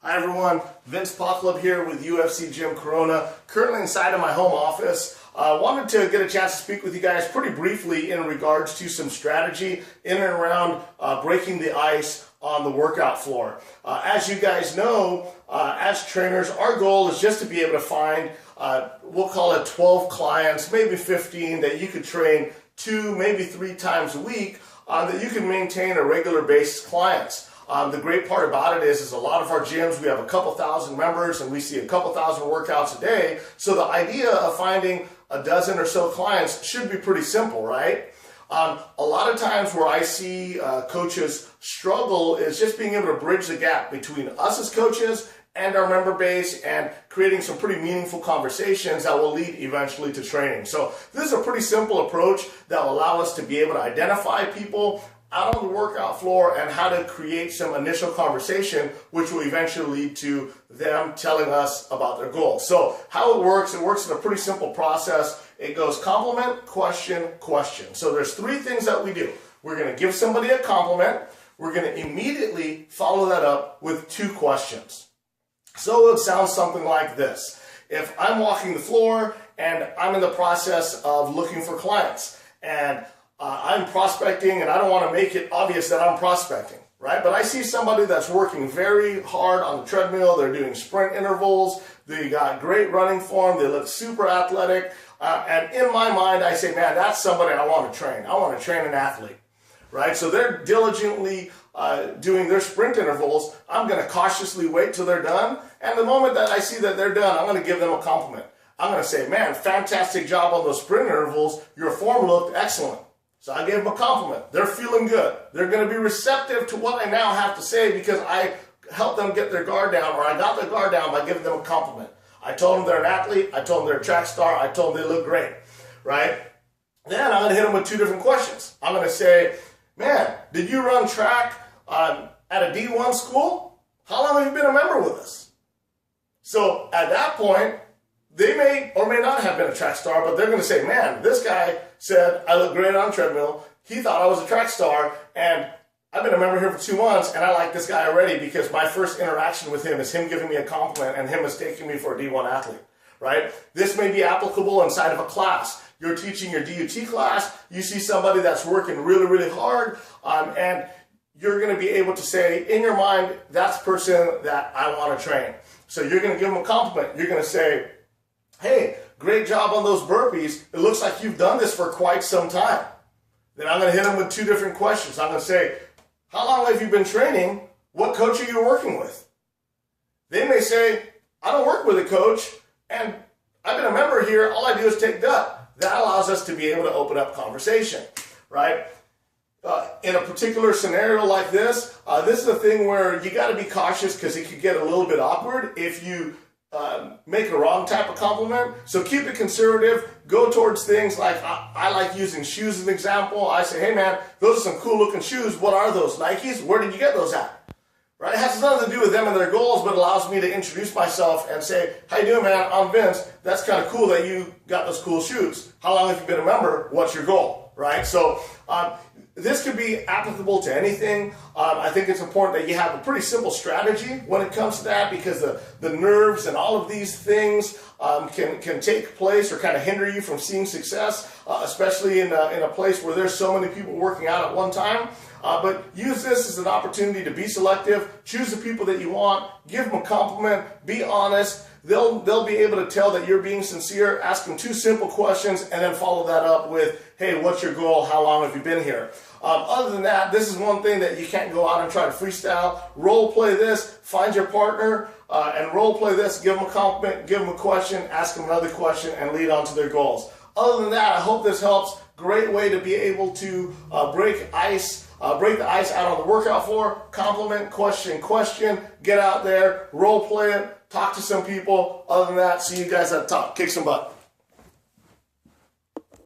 Hi everyone, Vince Pocklub here with UFC Gym Corona, currently inside of my home office. Wanted to get a chance to speak with you guys pretty briefly in regards to some strategy in and around breaking the ice on the workout floor. As you guys know, as trainers, our goal is just to be able to find, we'll call it 12 clients, maybe 15, that you could train 2, maybe 3 times a week, that you can maintain a regular basis clients. The great part about it is a lot of our gyms, we have a couple thousand members and we see a couple thousand workouts a day. So the idea of finding a dozen or so clients should be pretty simple, right? A lot of times where I see coaches struggle is just being able to bridge the gap between us as coaches and our member base and creating some pretty meaningful conversations that will lead eventually to training. So this is a pretty simple approach that will allow us to be able to identify people out on the workout floor and how to create some initial conversation, which will eventually lead to them telling us about their goals. So how it works in a pretty simple process. It goes compliment, question, question. So there's 3 things that we do. We're going to give somebody a compliment. We're going to immediately follow that up with 2 questions. So it sounds something like this. If I'm walking the floor and I'm in the process of looking for clients and I'm prospecting and I don't want to make it obvious that I'm prospecting, right? But I see somebody that's working very hard on the treadmill. They're doing sprint intervals. They got great running form. They look super athletic. And in my mind, I say, man, that's somebody I want to train. I want to train an athlete, right? So they're diligently doing their sprint intervals. I'm going to cautiously wait till they're done. And the moment that I see that they're done, I'm going to give them a compliment. I'm going to say, man, fantastic job on those sprint intervals. Your form looked excellent. So I gave them a compliment. They're feeling good. They're going to be receptive to what I now have to say because I helped them get their guard down, or I got their guard down by giving them a compliment. I told them they're an athlete. I told them they're a track star. I told them they look great, right? Then I'm going to hit them with 2 different questions. I'm going to say, man, did you run track at a D1 school? How long have you been a member with us? So at that point, they may or may not have been a track star, but they're going to say, man, this guy said I look great on treadmill. He thought I was a track star, and I've been a member here for 2 months, and I like this guy already because my first interaction with him is him giving me a compliment and him mistaking me for a D1 athlete, right? This may be applicable inside of a class. You're teaching your DUT class. You see somebody that's working really, really hard, and you're going to be able to say in your mind, that's the person that I want to train. So you're going to give them a compliment. You're going to say, hey, great job on those burpees. It looks like you've done this for quite some time. Then I'm going to hit them with 2 different questions. I'm going to say, how long have you been training? What coach are you working with? They may say, I don't work with a coach, and I've been a member here. All I do is take DUT. That allows us to be able to open up conversation, right? In a particular scenario like this, this is a thing where you got to be cautious because it could get a little bit awkward if you make a wrong type of compliment. So keep it conservative. Go towards things like, I like using shoes as an example. I say, hey man, those are some cool looking shoes. What are those? Nikes? Where did you get those at? Right? It has nothing to do with them and their goals, but allows me to introduce myself and say, how you doing, man? I'm Vince. That's kind of cool that you got those cool shoes. How long have you been a member? What's your goal? Right? So this could be applicable to anything. I think it's important that you have a pretty simple strategy when it comes to that because the nerves and all of these things can take place or kind of hinder you from seeing success, especially in a place where there's so many people working out at one time. But use this as an opportunity to be selective, choose the people that you want, give them a compliment, be honest. They'll be able to tell that you're being sincere. Ask them 2 simple questions and then follow that up with, hey, what's your goal? How long have you been here? Other than that, this is one thing that you can't go out and try to freestyle. Role play this, find your partner, and role play this. Give them a compliment, give them a question, ask them another question, and lead on to their goals. Other than that, I hope this helps. Great way to be able to break the ice out on the workout floor. Compliment, question, question. Get out there, role play it, talk to some people. Other than that, see you guys at the top. Kick some butt.